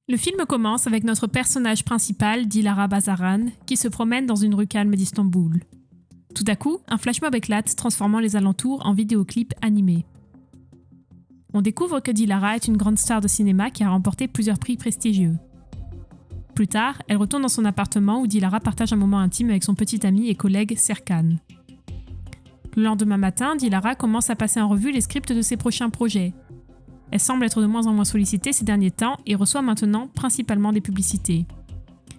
Le film commence avec notre personnage principal, Dilara Bazaran, qui se promène dans une rue calme d'Istanbul. Tout à coup, un flashmob éclate, transformant les alentours en vidéoclip animé. On découvre que Dilara est une grande star de cinéma qui a remporté plusieurs prix prestigieux. Plus tard, elle retourne dans son appartement où Dilara partage un moment intime avec son petit ami et collègue Serkan. Le lendemain matin, Dilara commence à passer en revue les scripts de ses prochains projets. Elle semble être de moins en moins sollicitée ces derniers temps et reçoit maintenant principalement des publicités.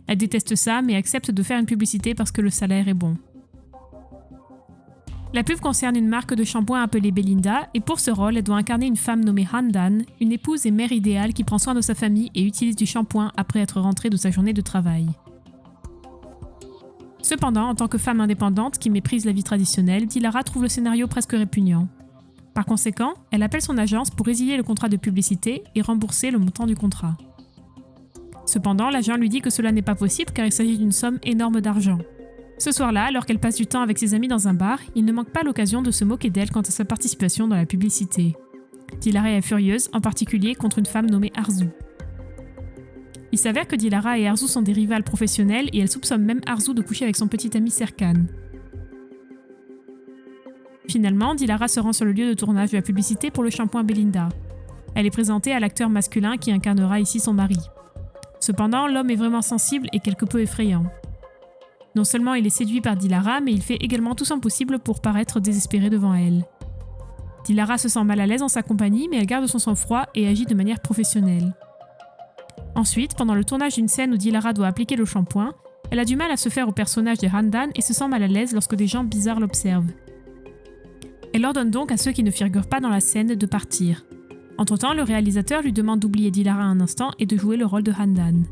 Elle déteste ça mais accepte de faire une publicité parce que le salaire est bon. La pub concerne une marque de shampoing appelée Belinda et pour ce rôle, elle doit incarner une femme nommée Handan, une épouse et mère idéale qui prend soin de sa famille et utilise du shampoing après être rentrée de sa journée de travail. Cependant, en tant que femme indépendante qui méprise la vie traditionnelle, Dilara trouve le scénario presque répugnant. Par conséquent, elle appelle son agence pour résilier le contrat de publicité et rembourser le montant du contrat. Cependant, l'agent lui dit que cela n'est pas possible car il s'agit d'une somme énorme d'argent. Ce soir-là, alors qu'elle passe du temps avec ses amis dans un bar, il ne manque pas l'occasion de se moquer d'elle quant à sa participation dans la publicité. Dilara est furieuse, en particulier contre une femme nommée Arzu. Il s'avère que Dilara et Arzu sont des rivales professionnelles et elle soupçonne même Arzu de coucher avec son petit ami Serkan. Finalement, Dilara se rend sur le lieu de tournage de la publicité pour le shampoing Belinda. Elle est présentée à l'acteur masculin qui incarnera ici son mari. Cependant, l'homme est vraiment sensible et quelque peu effrayant. Non seulement il est séduit par Dilara, mais il fait également tout son possible pour paraître désespéré devant elle. Dilara se sent mal à l'aise en sa compagnie, mais elle garde son sang-froid et agit de manière professionnelle. Ensuite, pendant le tournage d'une scène où Dilara doit appliquer le shampoing, elle a du mal à se faire au personnage de Handan et se sent mal à l'aise lorsque des gens bizarres l'observent. Elle ordonne donc à ceux qui ne figurent pas dans la scène de partir. Entre-temps, le réalisateur lui demande d'oublier Dilara un instant et de jouer le rôle de Handan.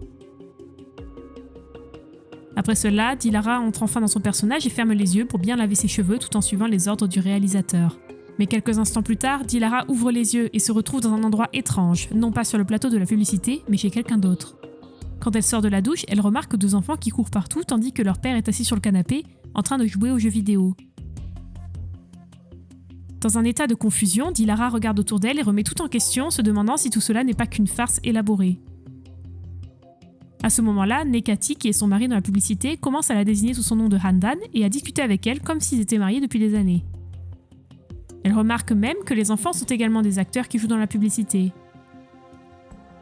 Après cela, Dilara entre enfin dans son personnage et ferme les yeux pour bien laver ses cheveux tout en suivant les ordres du réalisateur. Mais quelques instants plus tard, Dilara ouvre les yeux et se retrouve dans un endroit étrange, non pas sur le plateau de la publicité, mais chez quelqu'un d'autre. Quand elle sort de la douche, elle remarque deux enfants qui courent partout tandis que leur père est assis sur le canapé, en train de jouer aux jeux vidéo. Dans un état de confusion, Dilara regarde autour d'elle et remet tout en question, se demandant si tout cela n'est pas qu'une farce élaborée. À ce moment-là, Nekati, qui est son mari dans la publicité, commence à la désigner sous son nom de Handan et à discuter avec elle comme s'ils étaient mariés depuis des années. Elle remarque même que les enfants sont également des acteurs qui jouent dans la publicité.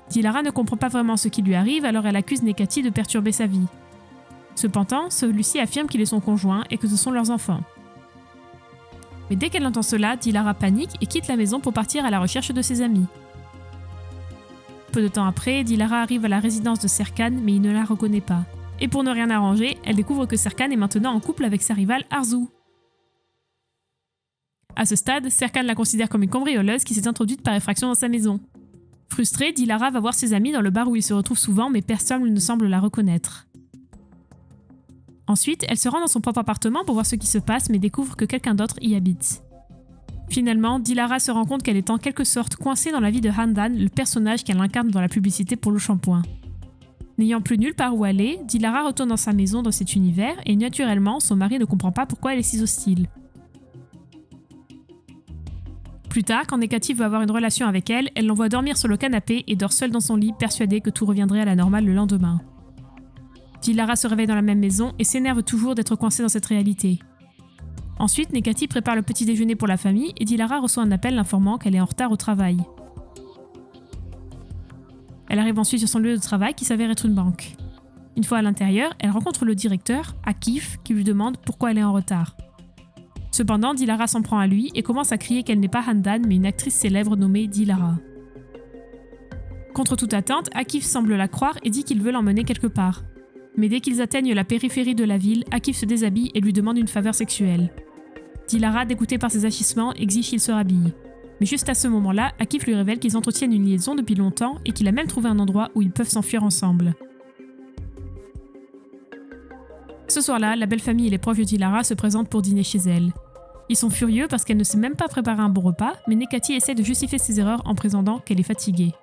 Dilara ne comprend pas vraiment ce qui lui arrive, alors elle accuse Nekati de perturber sa vie. Cependant, celui-ci affirme qu'il est son conjoint et que ce sont leurs enfants. Mais dès qu'elle entend cela, Dilara panique et quitte la maison pour partir à la recherche de ses amis. Peu de temps après, Dilara arrive à la résidence de Serkan, mais il ne la reconnaît pas. Et pour ne rien arranger, elle découvre que Serkan est maintenant en couple avec sa rivale Arzu. À ce stade, Serkan la considère comme une cambrioleuse qui s'est introduite par effraction dans sa maison. Frustrée, Dilara va voir ses amis dans le bar où il se retrouve souvent, mais personne ne semble la reconnaître. Ensuite, elle se rend dans son propre appartement pour voir ce qui se passe, mais découvre que quelqu'un d'autre y habite. Finalement, Dilara se rend compte qu'elle est en quelque sorte coincée dans la vie de Handan, le personnage qu'elle incarne dans la publicité pour le shampoing. N'ayant plus nulle part où aller, Dilara retourne dans sa maison dans cet univers et naturellement, son mari ne comprend pas pourquoi elle est si hostile. Plus tard, quand Nekati veut avoir une relation avec elle, elle l'envoie dormir sur le canapé et dort seule dans son lit, persuadée que tout reviendrait à la normale le lendemain. Dilara se réveille dans la même maison et s'énerve toujours d'être coincée dans cette réalité. Ensuite, Nekati prépare le petit déjeuner pour la famille et Dilara reçoit un appel l'informant qu'elle est en retard au travail. Elle arrive ensuite sur son lieu de travail qui s'avère être une banque. Une fois à l'intérieur, elle rencontre le directeur, Akif, qui lui demande pourquoi elle est en retard. Cependant, Dilara s'en prend à lui et commence à crier qu'elle n'est pas Handan mais une actrice célèbre nommée Dilara. Contre toute attente, Akif semble la croire et dit qu'il veut l'emmener quelque part. Mais dès qu'ils atteignent la périphérie de la ville, Akif se déshabille et lui demande une faveur sexuelle. Dilara, dégoûtée par ses agissements, exige qu'il se rhabille. Mais juste à ce moment-là, Akif lui révèle qu'ils entretiennent une liaison depuis longtemps et qu'il a même trouvé un endroit où ils peuvent s'enfuir ensemble. Ce soir-là, la belle famille et les proches de Dilara se présentent pour dîner chez elle. Ils sont furieux parce qu'elle ne sait même pas préparer un bon repas, mais Nekati essaie de justifier ses erreurs en prétendant qu'elle est fatiguée.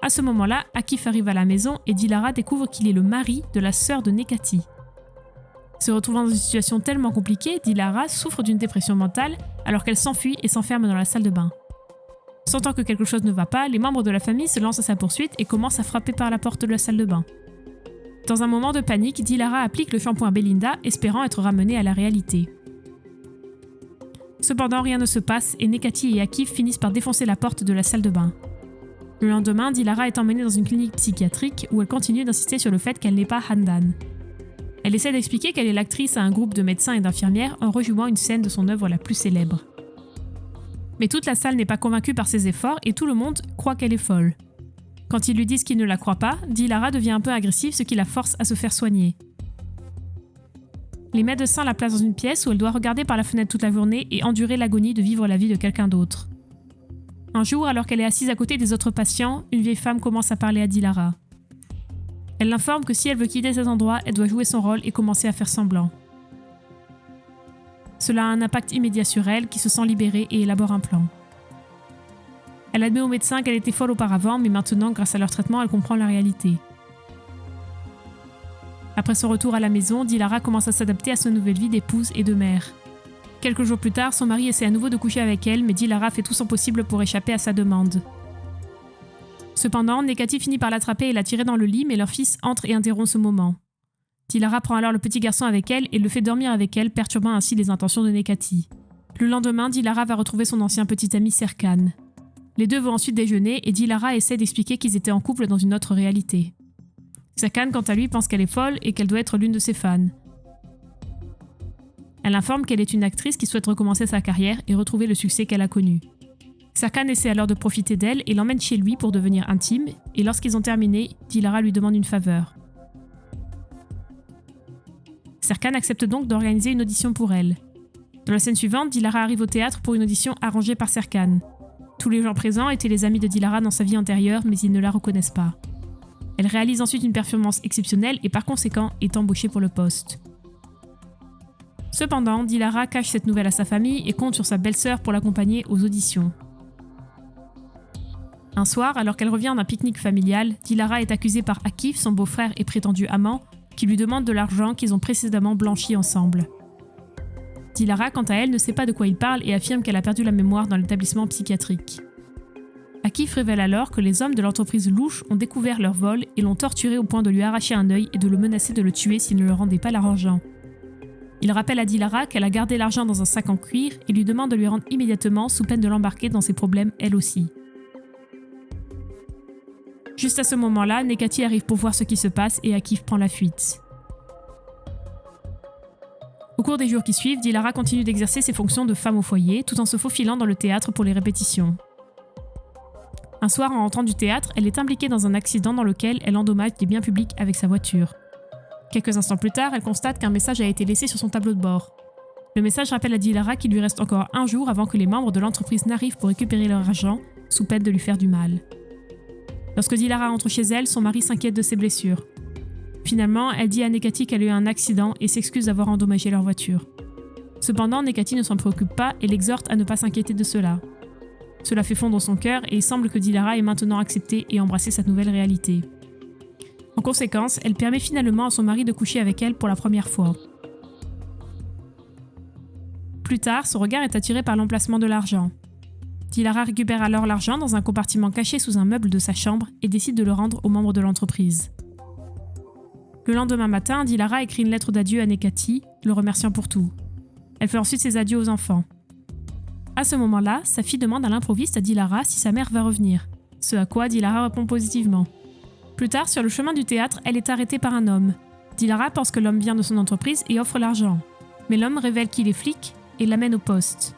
À ce moment-là, Akif arrive à la maison et Dilara découvre qu'il est le mari de la sœur de Nekati. Se retrouvant dans une situation tellement compliquée, Dilara souffre d'une dépression mentale alors qu'elle s'enfuit et s'enferme dans la salle de bain. Sentant que quelque chose ne va pas, les membres de la famille se lancent à sa poursuite et commencent à frapper par la porte de la salle de bain. Dans un moment de panique, Dilara applique le shampoing Belinda, espérant être ramenée à la réalité. Cependant, rien ne se passe et Nekati et Akif finissent par défoncer la porte de la salle de bain. Le lendemain, Dilara est emmenée dans une clinique psychiatrique où elle continue d'insister sur le fait qu'elle n'est pas Handan. Elle essaie d'expliquer qu'elle est l'actrice à un groupe de médecins et d'infirmières en rejouant une scène de son œuvre la plus célèbre. Mais toute la salle n'est pas convaincue par ses efforts et tout le monde croit qu'elle est folle. Quand ils lui disent qu'ils ne la croient pas, Dilara devient un peu agressive, ce qui la force à se faire soigner. Les médecins la placent dans une pièce où elle doit regarder par la fenêtre toute la journée et endurer l'agonie de vivre la vie de quelqu'un d'autre. Un jour, alors qu'elle est assise à côté des autres patients, une vieille femme commence à parler à Dilara. Elle l'informe que si elle veut quitter cet endroit, elle doit jouer son rôle et commencer à faire semblant. Cela a un impact immédiat sur elle, qui se sent libérée et élabore un plan. Elle admet au médecin qu'elle était folle auparavant, mais maintenant, grâce à leur traitement, elle comprend la réalité. Après son retour à la maison, Dilara commence à s'adapter à sa nouvelle vie d'épouse et de mère. Quelques jours plus tard, son mari essaie à nouveau de coucher avec elle, mais Dilara fait tout son possible pour échapper à sa demande. Cependant, Nekati finit par l'attraper et la tirer dans le lit, mais leur fils entre et interrompt ce moment. Dilara prend alors le petit garçon avec elle et le fait dormir avec elle, perturbant ainsi les intentions de Nekati. Le lendemain, Dilara va retrouver son ancien petit ami Serkan. Les deux vont ensuite déjeuner et Dilara essaie d'expliquer qu'ils étaient en couple dans une autre réalité. Serkan, quant à lui, pense qu'elle est folle et qu'elle doit être l'une de ses fans. Elle informe qu'elle est une actrice qui souhaite recommencer sa carrière et retrouver le succès qu'elle a connu. Serkan essaie alors de profiter d'elle et l'emmène chez lui pour devenir intime, et lorsqu'ils ont terminé, Dilara lui demande une faveur. Serkan accepte donc d'organiser une audition pour elle. Dans la scène suivante, Dilara arrive au théâtre pour une audition arrangée par Serkan. Tous les gens présents étaient les amis de Dilara dans sa vie antérieure, mais ils ne la reconnaissent pas. Elle réalise ensuite une performance exceptionnelle et par conséquent est embauchée pour le poste. Cependant, Dilara cache cette nouvelle à sa famille et compte sur sa belle-sœur pour l'accompagner aux auditions. Un soir, alors qu'elle revient d'un pique-nique familial, Dilara est accusée par Akif, son beau-frère et prétendu amant, qui lui demande de l'argent qu'ils ont précédemment blanchi ensemble. Dilara, quant à elle, ne sait pas de quoi il parle et affirme qu'elle a perdu la mémoire dans l'établissement psychiatrique. Akif révèle alors que les hommes de l'entreprise louche ont découvert leur vol et l'ont torturé au point de lui arracher un œil et de le menacer de le tuer s'il ne leur rendait pas l'argent. Il rappelle à Dilara qu'elle a gardé l'argent dans un sac en cuir et lui demande de lui rendre immédiatement sous peine de l'embarquer dans ses problèmes elle aussi. Juste à ce moment-là, Nekati arrive pour voir ce qui se passe et Akif prend la fuite. Au cours des jours qui suivent, Dilara continue d'exercer ses fonctions de femme au foyer tout en se faufilant dans le théâtre pour les répétitions. Un soir, en rentrant du théâtre, elle est impliquée dans un accident dans lequel elle endommage des biens publics avec sa voiture. Quelques instants plus tard, elle constate qu'un message a été laissé sur son tableau de bord. Le message rappelle à Dilara qu'il lui reste encore un jour avant que les membres de l'entreprise n'arrivent pour récupérer leur argent, sous peine de lui faire du mal. Lorsque Dilara entre chez elle, son mari s'inquiète de ses blessures. Finalement, elle dit à Nekati qu'elle a eu un accident et s'excuse d'avoir endommagé leur voiture. Cependant, Nekati ne s'en préoccupe pas et l'exhorte à ne pas s'inquiéter de cela. Cela fait fondre son cœur et il semble que Dilara ait maintenant accepté et embrassé sa nouvelle réalité. En conséquence, elle permet finalement à son mari de coucher avec elle pour la première fois. Plus tard, son regard est attiré par l'emplacement de l'argent. Dilara récupère alors l'argent dans un compartiment caché sous un meuble de sa chambre et décide de le rendre aux membres de l'entreprise. Le lendemain matin, Dilara écrit une lettre d'adieu à Nekati, le remerciant pour tout. Elle fait ensuite ses adieux aux enfants. À ce moment-là, sa fille demande à l'improviste à Dilara si sa mère va revenir, ce à quoi Dilara répond positivement. Plus tard, sur le chemin du théâtre, elle est arrêtée par un homme. Dilara pense que l'homme vient de son entreprise et offre l'argent. Mais l'homme révèle qu'il est flic et l'amène au poste.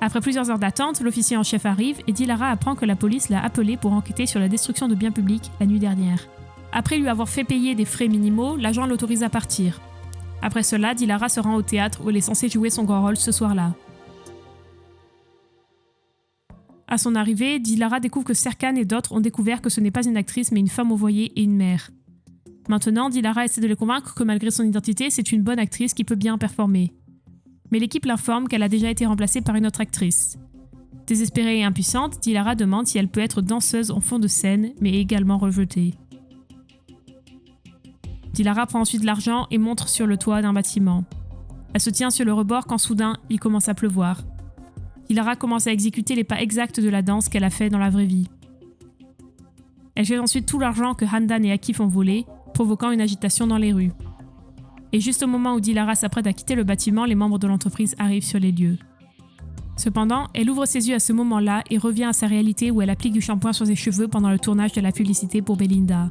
Après plusieurs heures d'attente, l'officier en chef arrive et Dilara apprend que la police l'a appelé pour enquêter sur la destruction de biens publics la nuit dernière. Après lui avoir fait payer des frais minimaux, l'agent l'autorise à partir. Après cela, Dilara se rend au théâtre où elle est censée jouer son grand rôle ce soir-là. À son arrivée, Dilara découvre que Serkan et d'autres ont découvert que ce n'est pas une actrice mais une femme au foyer et une mère. Maintenant, Dilara essaie de les convaincre que malgré son identité, c'est une bonne actrice qui peut bien performer. Mais l'équipe l'informe qu'elle a déjà été remplacée par une autre actrice. Désespérée et impuissante, Dilara demande si elle peut être danseuse en fond de scène, mais est également rejetée. Dilara prend ensuite l'argent et monte sur le toit d'un bâtiment. Elle se tient sur le rebord quand soudain, il commence à pleuvoir. Dilara commence à exécuter les pas exacts de la danse qu'elle a fait dans la vraie vie. Elle jette ensuite tout l'argent que Handan et Akif ont volé, provoquant une agitation dans les rues. Et juste au moment où Dilara s'apprête à quitter le bâtiment, les membres de l'entreprise arrivent sur les lieux. Cependant, elle ouvre ses yeux à ce moment-là et revient à sa réalité où elle applique du shampoing sur ses cheveux pendant le tournage de la publicité pour Belinda.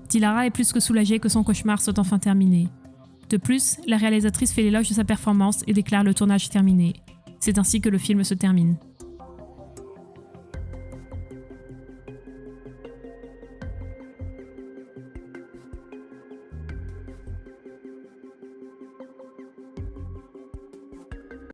Dilara est plus que soulagée que son cauchemar soit enfin terminé. De plus, la réalisatrice fait l'éloge de sa performance et déclare le tournage terminé. C'est ainsi que le film se termine.